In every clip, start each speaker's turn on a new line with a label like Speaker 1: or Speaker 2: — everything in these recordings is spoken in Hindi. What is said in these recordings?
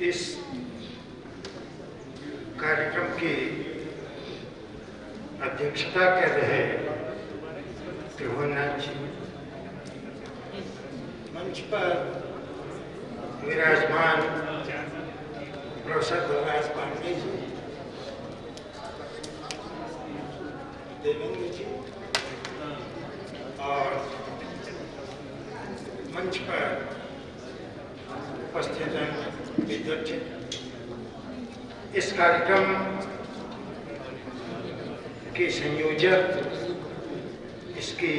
Speaker 1: इस कार्यक्रम की अध्यक्षता कर रहे त्रिभुवननाथ जी, मंच पर विराजमान प्रोफेसर गुरुराज पांडे जी, देवेंद्र जी और मंच पर उपस्थित विद्वत जी। इस कार्यक्रम के संयोजक, इसकी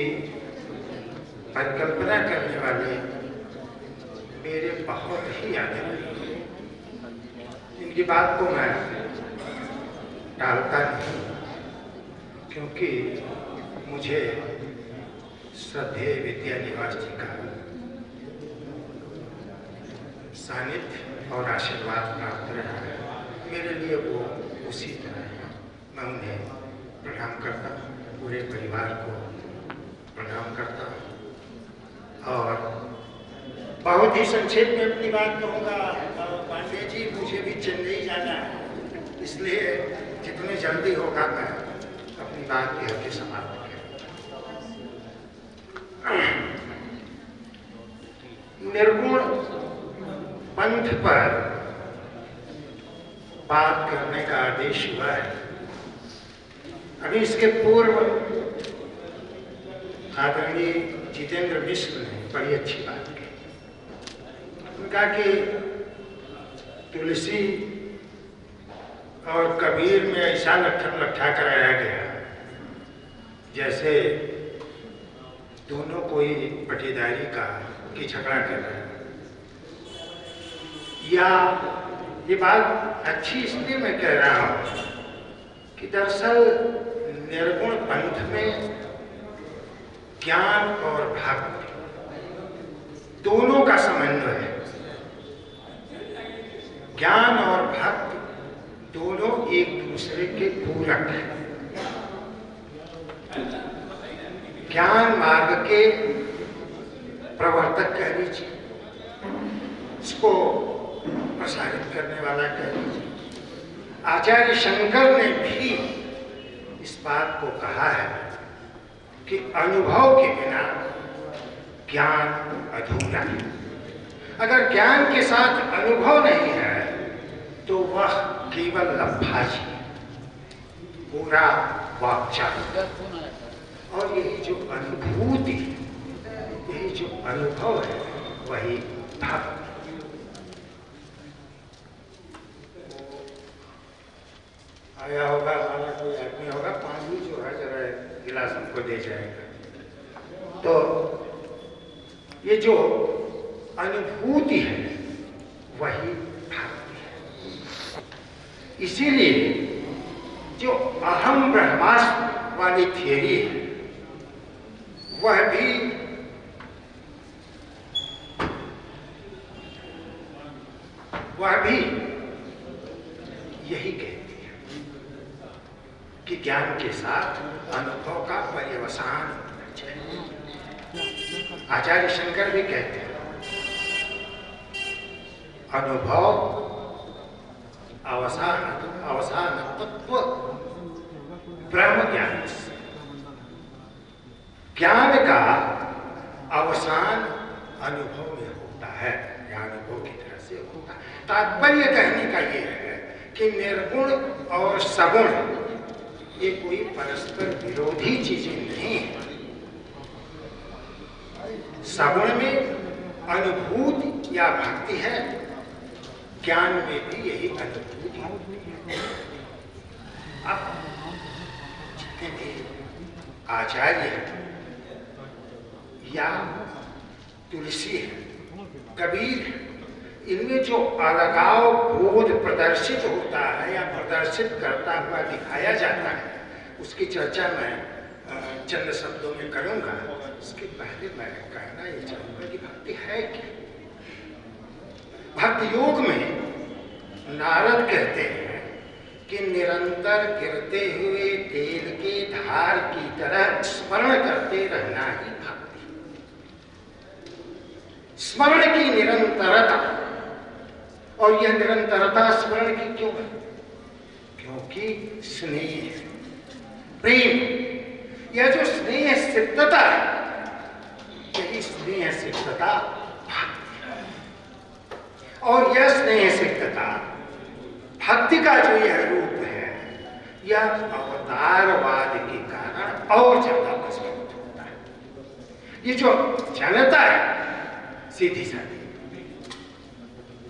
Speaker 1: परिकल्पना करने वाले मेरे बहुत ही आदरणीय, इनकी बात को मैं टालता नहीं, क्योंकि मुझे श्रद्धेय विद्या निवास जी का सानिध्य और आशीर्वाद प्राप्त रहा है। मेरे लिए वो उसी तरह है। मैं उन्हें प्रणाम करता हूँ, पूरे परिवार को प्रणाम करता हूँ और बहुत ही संक्षेप में अपनी बात कहूँगा। पांडे जी, मुझे भी चेन्नई जाना है, इसलिए जितनी जल्दी होगा मैं अपनी बात कह के समाप्त करूँ। निर्गुण पंथ पर बात करने का आदेश हुआ है। अभी इसके पूर्व आदरणीय जितेंद्र मिश्र ने बड़ी अच्छी बात की। उनका कि तुलसी और कबीर में ऐसा लट्ठा कराया गया जैसे दोनों कोई पटीदारी की झगड़ा कर रहे हैं। या ये बात अच्छी इसलिए मैं कह रहा हूँ कि दरअसल निर्गुण पंथ में ज्ञान और भक्ति दोनों का समन्वय है। ज्ञान और भक्ति दोनों एक दूसरे के पूरक हैं। ज्ञान मार्ग के प्रवर्तक कह लीजिए, इसको प्रसारित करने वाला कह लीजिए। आचार्य शंकर ने भी इस बात को कहा है कि अनुभव के बिना ज्ञान अधूरा है। अगर ज्ञान के साथ अनुभव नहीं है तो वह केवल लफ्ज़ है, पूरा वाक्चातुर्य। और यही जो अनुभूति, यही जो अनुभव है, वही भक्ति। आया होगा हमारा कोई आदमी होगा, पानी जो है जरा गिलास हमको दे जाएगा। तो ये जो अनुभूति है वही भक्ति है। इसीलिए जो अहम ब्रह्मास्म वाली थियरी है वह भी यही कहती है कि ज्ञान के साथ अनुभव का पर्यवसान होना चाहिए। आचार्य शंकर भी कहते हैं अनुभव अवसान तत्व ब्रह्म ज्ञान। ज्ञान का अवसान अनुभव में होता है, या अनुभव की तरह से होता है। तात्पर्य कहने का यह है कि निर्गुण और सगुण ये कोई परस्पर विरोधी चीजें नहीं है। सगुण में अनुभूति या भक्ति है, ज्ञान में भी यही अनुभूति है। अब जितने भी आचार्य हैं या तुलसी है, कबीर है, इनमें जो अलगाव बोध प्रदर्शित होता है या प्रदर्शित करता हुआ दिखाया जाता है, उसकी चर्चा मैं चंद शब्दों में करूंगा। इसके पहले मैं कहना ये चाहूंगा कि भक्ति है क्या। भक्ति योग में नारद कहते हैं कि निरंतर गिरते हुए तेल के धार की तरह स्मरण करते रहना ही भक्ति। स्मरण की निरंतरता और यह निरंतरता स्मरण की क्यों है? क्योंकि स्नेह, प्रेम, यह जो स्नेह सिद्धता है, यही स्नेह सिद्धता भक्ति है। और यह स्नेह सिद्धता भक्ति का जो यह रूप है, यह अवतारवाद के कारण और ज्यादा मजबूत होता है। ये जो जनता है सीधी साधी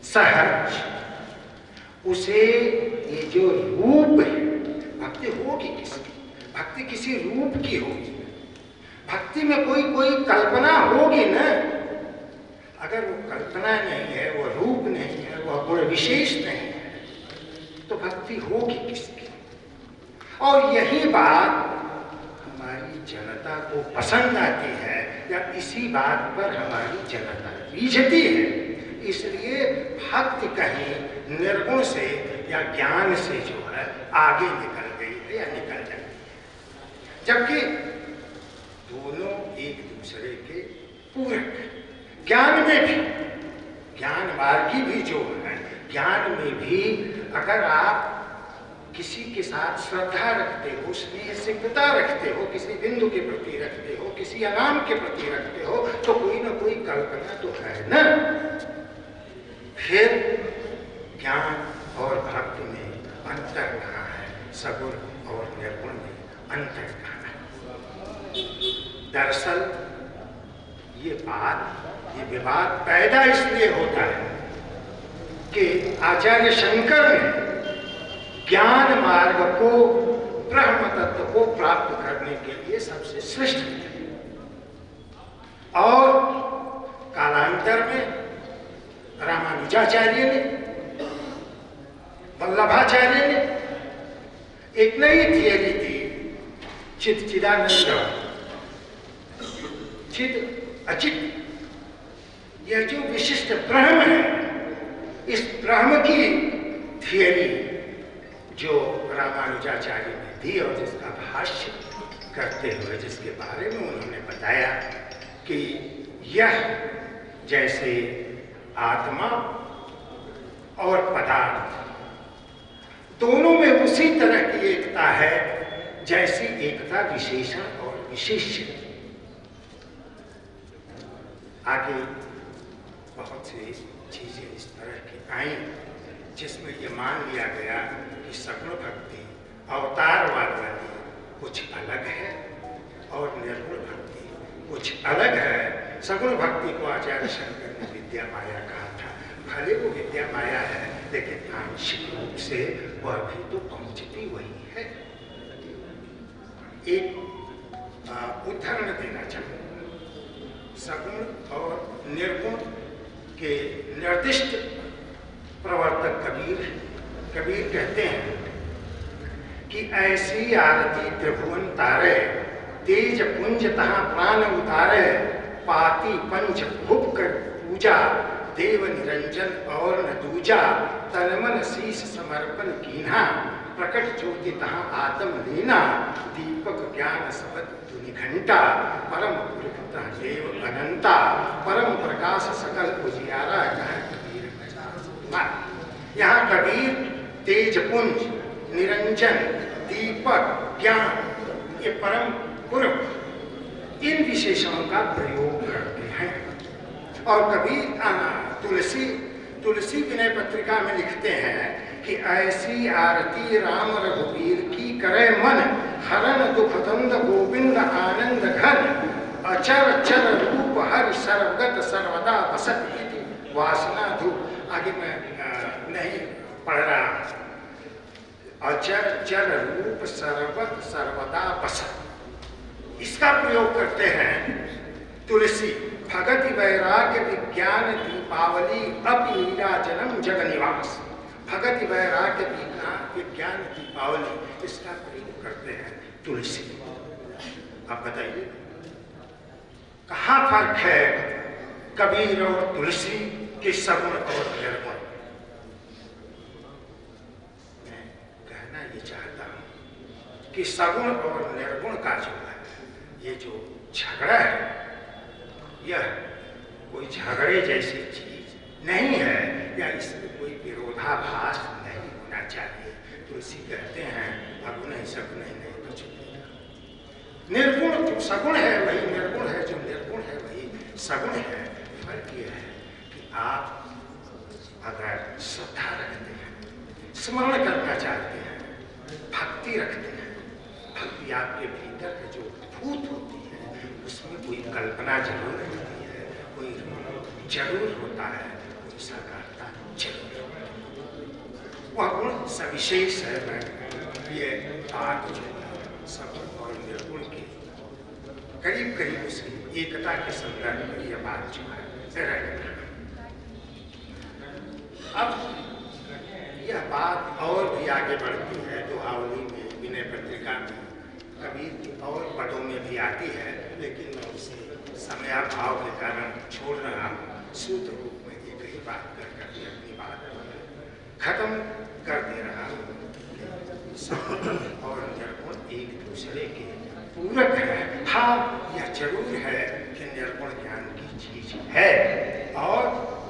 Speaker 1: सहज, उसे ये जो रूप है, भक्ति होगी किसकी? भक्ति किसी रूप की होगी। भक्ति में कोई कल्पना होगी ना। अगर वो कल्पना नहीं है, वो रूप नहीं है, वह गुण विशेष नहीं है, तो भक्ति होगी किसकी? और यही बात हमारी जनता को पसंद आती है, या इसी बात पर हमारी जनता रीझती है। इसलिए भक्ति कहीं निर्गुण से या ज्ञान से जो है आगे निकल गई है या निकल जाती है, जबकि दोनों एक दूसरे के पूरक। ज्ञान में भी, ज्ञान मार्गी भी जो है, ज्ञान में भी अगर आप किसी के साथ श्रद्धा रखते हो, स्नेह सिद्धता रखते हो, किसी बिंदु के प्रति रखते हो, किसी आराम के प्रति रखते हो, तो कोई ना कोई कल्पना तो है ना। फिर ज्ञान और भक्ति में अंतर कहाँ है? सगुण और निर्गुण में अंतर कहाँ है? दरअसल ये विवाद पैदा इसलिए होता है कि आचार्य शंकर ने ज्ञान मार्ग को, ब्रह्म तत्व को प्राप्त करने के लिए सबसे श्रेष्ठ किया, और कालांतर में रामानुजाचार्य ने, वल्लभाचार्य ने एक नई थियरी दी, चित चिदानंद, चित अचित। यह जो विशिष्ट ब्रह्म है, इस ब्रह्म की थियरी जो रामानुजाचार्य ने दी और जिसका भाष्य करते हुए जिसके बारे में उन्होंने बताया कि यह जैसे आत्मा और पदार्थ दोनों में उसी तरह की एकता है जैसी एकता विशेषण और विशेष्य। आगे बहुत सी चीजें इस तरह की आई जिसमें यह मान लिया गया कि सगुण भक्ति अवतारवाद वाली कुछ अलग है और निर्गुण भक्ति कुछ अलग है। सगुण भक्ति को आचार्य शंकर ने विद्या माया कहा था। भले वो विद्या माया है, लेकिन आंशिक रूप से वह भी तो पहुंचती वही है। एक उदाहरण देना चाहूँगा। सगुण और निर्गुण के निर्दिष्ट प्रवर्तक कबीर कहते हैं कि ऐसी आरती त्रिभुवन तारे, तेज पुंज तहाँ प्राण उतारे, पाती पंच भुप कर पूजा, देव निरंजन और न दूजा, तनमन शीश समर्पण कीन्हा, प्रकट ज्योति तहाँ आत्म लीना, दीपक ज्ञान सबद धुनि घंटा, परम पुरुष देव अनंता, परम प्रकाश सकल उजियारा, कबीर। यहाँ कबीर तेज पुंज, निरंजन, दीपक, ज्ञान, ये परम पुरुष, इन विशेषणों का प्रयोग करते हैं। और कबीर तुलसी विनय पत्रिका में लिखते हैं कि ऐसी आरती राम रघुवीर की करे मन, हरण दुखतंद गोविंद आनंद घन, अचर चर रूप हर सर्वगत सर्वदा बसत इति वासना धूप। आगे मैं नहीं पढ़ रहा। अचर चर रूप सर्वगत सर्वदा बसत, इसका प्रयोग करते हैं तुलसी। भगति वैराग्य विज्ञान दीपावली अपि नीराजनम जग निवास। भगति वैराग्य विज्ञान दीपावली, इसका प्रयोग करते हैं तुलसी। आप बताइए कहाँ फर्क है कबीर और तुलसी के सगुण और निर्गुण? मैं कहना ये चाहता हूं कि सगुण और निर्गुण का जो है, ये जो झगड़ा है, यह कोई झगड़े जैसी चीज नहीं है, या इसमें कोई निर्गुण जो सगुण है वही निर्गुण है, जो निर्गुण है वही सगुण है। फर्क यह है कि आप अगर श्रद्धा रखते हैं, स्मरण करना चाहते हैं, भक्ति रखते हैं, भक्ति आपके भीतर का जो भूत होती है उसमें कोई कल्पना जरूर होती है, कोई जरूर होता है, कोई साकारता जरूर होती है। वह गुण सविशेष है। मैं ये बात जो सगुण और निर्गुण की करीब करीब उसकी एकता के संदर्भ में यह बात जो है रह। अब यह बात और भी आगे बढ़ती है, दोहावली में, विनय पत्रिका में, कबीर की और पदों में भी आती है, लेकिन मैं उसे समयाभाव के कारण छोड़ रहा हूँ। सूत्र रूप में एक ही बात करके अपनी बात खत्म कर दे रहा हूँ। और निर्गुण एक दूसरे के पूरक है। हाँ, यह जरूर है कि निर्गुण ज्ञान की चीज है और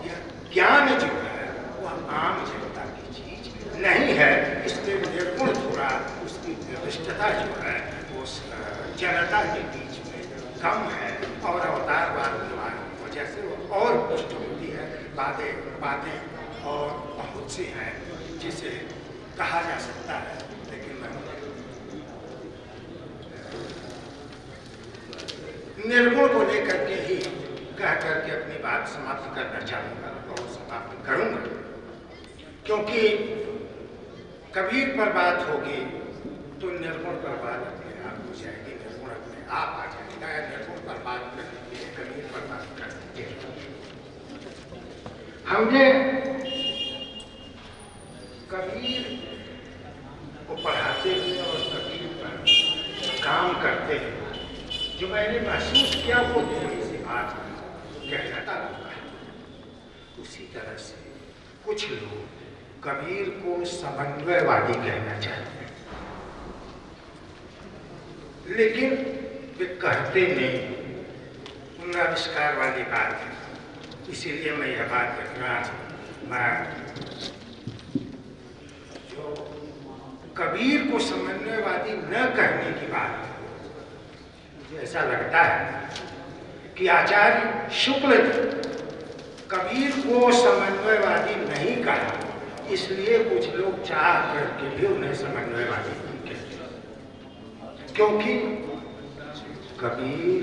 Speaker 1: यह ज्ञान जो है वह आम जनता की चीज नहीं है। इसलिए निर्गुण थोड़ा उसकी विशिष्टता जो है वो जनता के बीच में कम है और अवतारवाद की वजह से वो और पुष्ट होती है। बातें और बहुत सी हैं जिसे कहा जा सकता है, लेकिन मैं निर्गुण को लेकर के ही कह करके अपनी बात समाप्त करना चाहूंगा और समाप्त करूंगा। क्योंकि कबीर पर बात होगी तो निर्गुण पर बात अपने आप हो जाएगी, निर्गुण अपने आप आ जाएगा। निर्गुण पर बात करने के लिए कबीर पर बात करने के हमने कबीर को पढ़ाते हुए और कबीर पर काम करते हुए जो मैंने महसूस किया वो थोड़ी सी बात कहना चाहूँगा। उसी तरह से कुछ लोग कबीर को समन्वयवादी कहना चाहते हैं, लेकिन वे कहते नहीं। पुनराविष्कार वाली बात है, इसीलिए मैं यह बात कहना जो कबीर को समन्वयवादी न कहने की बात है। मुझे ऐसा लगता है कि आचार्य शुक्ल ने कबीर को समन्वयवादी नहीं कहा, इसलिए कुछ लोग चाह करके भी उन्हें समन्वयवादी नहीं कहते, क्योंकि कबीर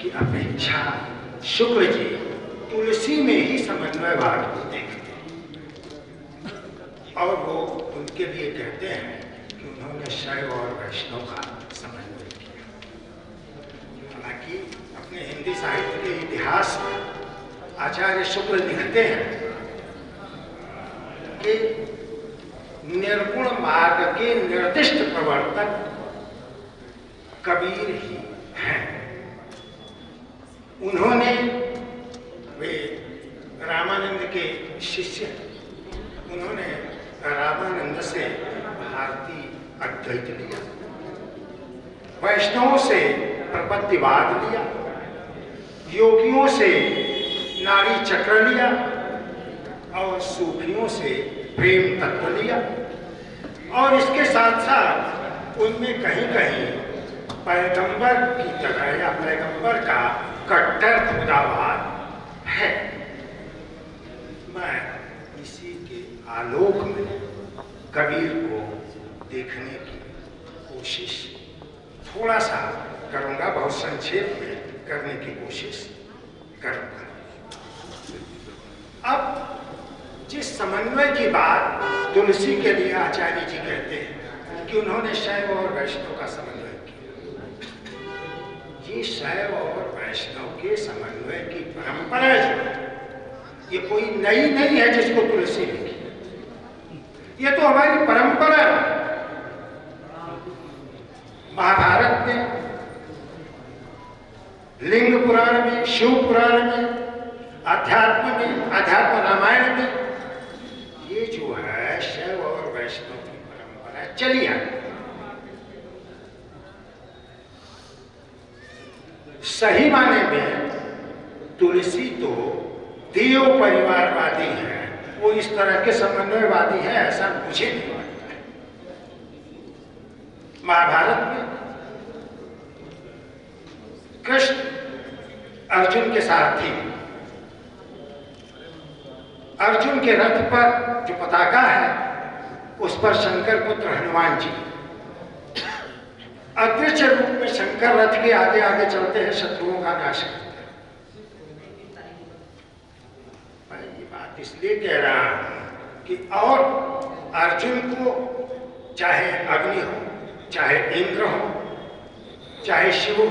Speaker 1: की अपेक्षा शुक्ल जी तुलसी में ही समन्वयवाद को देखते और वो उनके लिए कहते हैं कि उन्होंने शैव और वैष्णव का समन्वय किया। हालांकि अपने हिंदी साहित्य के इतिहास में आचार्य शुक्ल लिखते हैं कि निर्गुण मार्ग के निर्दिष्ट प्रवर्तक कबीर ही हैं। उन्होंने वे रामानंद के शिष्य, उन्होंने रामानंद से भारतीय अद्वैत लिया, वैष्णवों से प्रपत्तिवाद लिया, योगियों से नाड़ी चक्र लिया और सूफियों से प्रेम तत्व लिया। और इसके साथ साथ उनमें कहीं कहीं पैगंबर की तरह या पैगंबर का कट्टर खुदावाद है। मैं इसी के आलोक में कबीर को देखने की कोशिश थोड़ा सा करूंगा, बहुत संक्षेप में करने की कोशिश करूंगा। अब जिस समन्वय की बात तुलसी के लिए आचार्य जी कहते हैं कि उन्होंने शैव और वैष्णव का समन्वय किया, ये शैव और वैष्णव के समन्वय की परंपरा जो है ये कोई नई नहीं है जिसको तुलसी लिखी, ये तो हमारी परंपरा है। महाभारत में, लिंग पुराण में, शिव पुराण में, अध्यात्म में, अध्यात्म रामायण में ये जो है शैव और वैष्णव की परंपरा चली आ रही। सही माने में तुलसी तो देव परिवारवादी है, वो इस तरह के समन्वयवादी है ऐसा मुझे नहीं लगता है। महाभारत में कृष्ण अर्जुन के सारथी, अर्जुन के रथ पर जो पताका है उस पर शंकर पुत्र हनुमान जी अदृश्य रूप में शंकर रथ के आगे आगे चलते हैं, शत्रुओं का नाश करते हैं। मैं ये बात इसलिए कह रहा हूं कि और अर्जुन को चाहे अग्नि हो, चाहे इंद्र हो, चाहे शिव हो,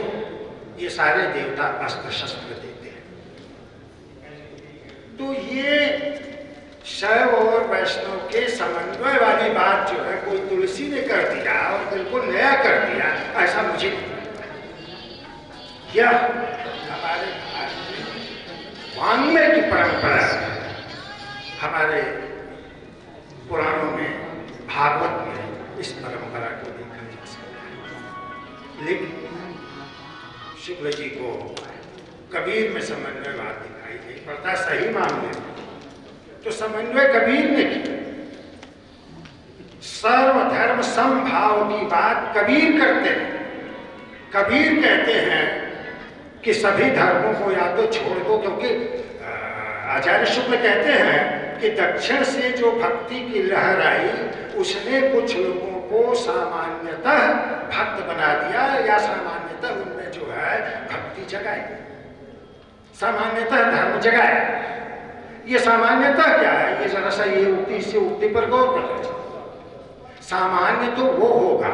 Speaker 1: ये सारे देवता अस्त्र शस्त्र देते हैं। तो ये शैव और वैष्णव के समन्वय वाली बात जो है कोई तुलसी ने कर दिया और बिल्कुल नया कर दिया, ऐसा मुझे नहीं लगता। यह हमारे वाङ्मय की परंपरा है, हमारे पुराणों में, भागवत में इस परंपरा को देखा जा सकता है। लेकिन शुक्ल जी को कबीर में समन्वयवाद दिखाई नहीं पड़ता। सही मामले में तो समन्वय कबीर ने किया, सर्वधर्म समभाव की बात कबीर करते हैं। कबीर कहते हैं कि सभी धर्मों को या तो छोड़ दो, क्योंकि आचार्य शुक्ल कहते हैं कि दक्षिण से जो भक्ति की लहर आई उसने कुछ लोगों को सामान्यतः भक्त बना दिया, या सामान्यतः उनमें जो है भक्ति जगाई, सामान्यतः धर्म जगाया। ये सामान्यतः क्या है, ये जरा सा ये उक्ति से उक्ति पर गौर करना चाहिए। सामान्य तो वो होगा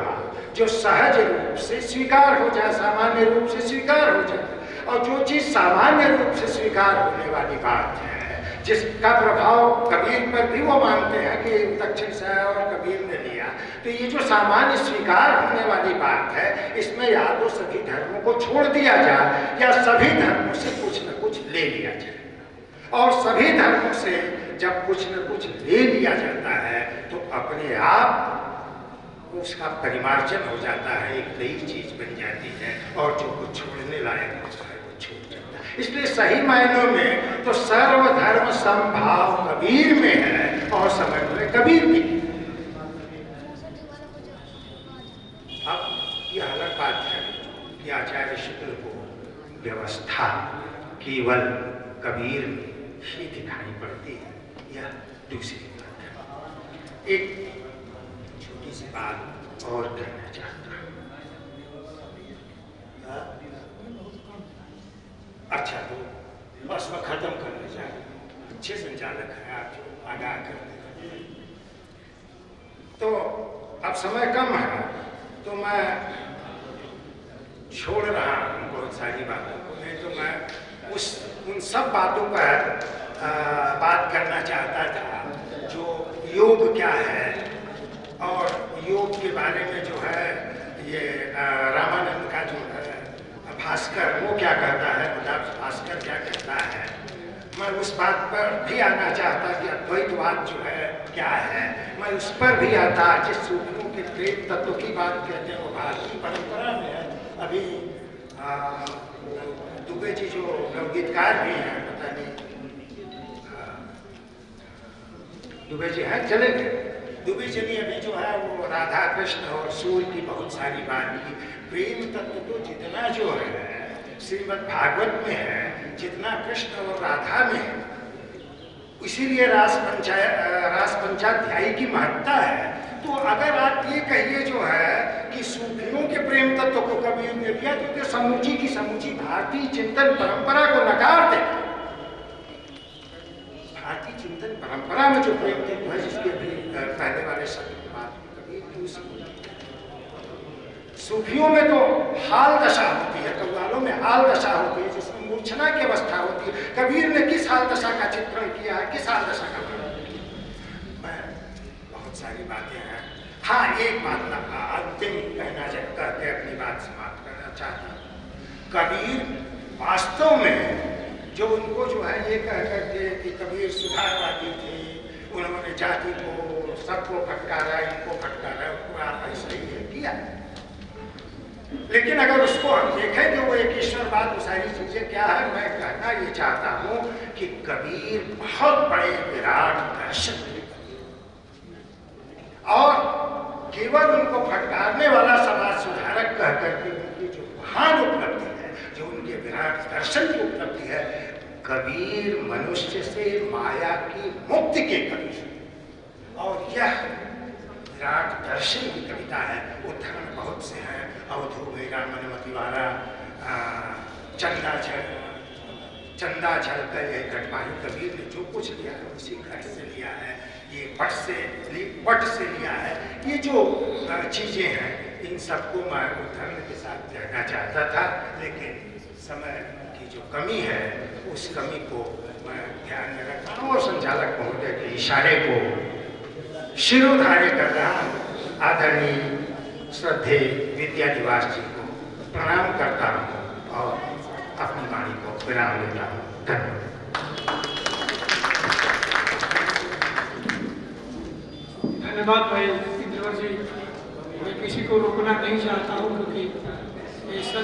Speaker 1: जो सहज रूप से स्वीकार हो जाए, सामान्य रूप से स्वीकार हो जाए। और जो चीज सामान्य रूप से स्वीकार होने वाली बात है, जिसका प्रभाव कबीर पर भी वो मानते हैं कि दक्षिण से और कबीर ने लिया, तो ये जो सामान्य स्वीकार होने वाली बात है, इसमें या तो सभी धर्मों को छोड़ दिया जाए या सभी धर्मों से कुछ न कुछ ले लिया जाए। और सभी धर्मों से जब कुछ न कुछ ले लिया जाता है तो अपने आप उसका परिमार्जन हो जाता है, एक नई चीज बन जाती है, और जो कुछ छोड़ने लायक होता है वो छूट जाता है। इसलिए सही मायनों में तो सर्वधर्म समभाव कबीर में है और समन्वय कबीर में। अब यह अलग बात है कि आचार्य शुक्ल को व्यवस्था केवल कबीर में ही दिखाई पड़ती है, यह दूसरी बात है। एक छोटी सी बात और कहना चाहता हूं। अच्छा, तो बस मैं खत्म करना चाहता हूँ। अच्छे संचालक हैं आप जो आगाह करते हैं। तो अब समय कम है तो मैं छोड़ रहा हूँ बहुत सारी बातों को, नहीं तो मैं उन सब बातों पर बात करना चाहता था जो योग क्या है, और योग के बारे में जो है ये रामानंद का जो है भास्कर वो क्या कहता है, भास्कर क्या कहता है। मैं उस बात पर भी आना चाहता कि अद्वैतवाद जो है क्या है, मैं उस पर भी आता। जिस सूफियों के प्रेम तत्व की बात कहते हैं वो भारतीय परंपरा में है। अभी दुबे जी जो नवगीतकार भी हैं, पता नहीं दुबे जी हैं, चले गए दुबे जी ने अभी जो है वो राधा कृष्ण और सूर्य की बहुत सारी बात की। प्रेम तत्व तो जितना जो है श्रीमद् भागवत में है, जितना कृष्ण और राधा में है, इसीलिए रास पंचाध्यायी की महत्ता है। तो अगर आप ये कहिए जो है कि सूफियों के प्रेम तत्व को कबीर ने दिया, तो समूची की समूची भारतीय चिंतन परंपरा को नकार दे। भारतीय चिंतन परंपरा में जो प्रेम तत्व है, जिसके भी पहले वाले शब्द की बात कबीर की, सूफियों में तो हाल दशा होती है, कव्वालों में हाल दशा होती है, जिसमें मूर्छना की अवस्था होती है। कबीर ने किस हाल दशा का चित्रण किया है, किस हाल दशा का वर्णन किया? बहुत सारी बातें हैं। हाँ, एक बात ना अंतिम कहना करके अपनी बात समाप्त करना चाहता हूँ। कबीर वास्तव में जो उनको जो है ये कह करके कि कबीर सुधारवादी थे, उन्होंने जाति को सबको फटकारा, इनको फटकारा, उनको आप ऐसा ही किया। लेकिन अगर उसको हम देखें कि वो एक ईश्वरवाद, वो सारी चीजें क्या है, मैं कहना ये चाहता हूँ कि कबीर बहुत बड़े विराट दर्शन थे, और केवल उनको फटकारने वाला समाज सुधारक कह करके उनकी जो महान उपलब्धि है, जो उनके विराट दर्शन की उपलब्धि है, कबीर मनुष्य से माया की मुक्ति के कबीर, और यह विराट दर्शन की कविता है। उदाहरण बहुत से हैं, अवधू मेरा मन मतिवारा, चंदा छल कर ये घटमाही। कबीर ने जो कुछ लिया है उसी घट से लिया है, ये पट से लिया है। ये जो चीजें हैं इन सबको मैं उदाहरण के साथ कहना चाहता था, लेकिन समय की जो कमी है उस कमी को मैं ध्यान में रखता हूँ और संचालक महोदय के इशारे को शिरोधार्य कर रहा हूँ। आदरणीय श्रद्धेय विद्या निवास जी को प्रणाम करता हूँ और अपनी वाणी को विराम देता हूँ। धन्यवाद।
Speaker 2: धन्यवाद भाई इंद्रवर जी। मैं किसी को रोकना नहीं चाहता हूँ, क्योंकि ये सत्र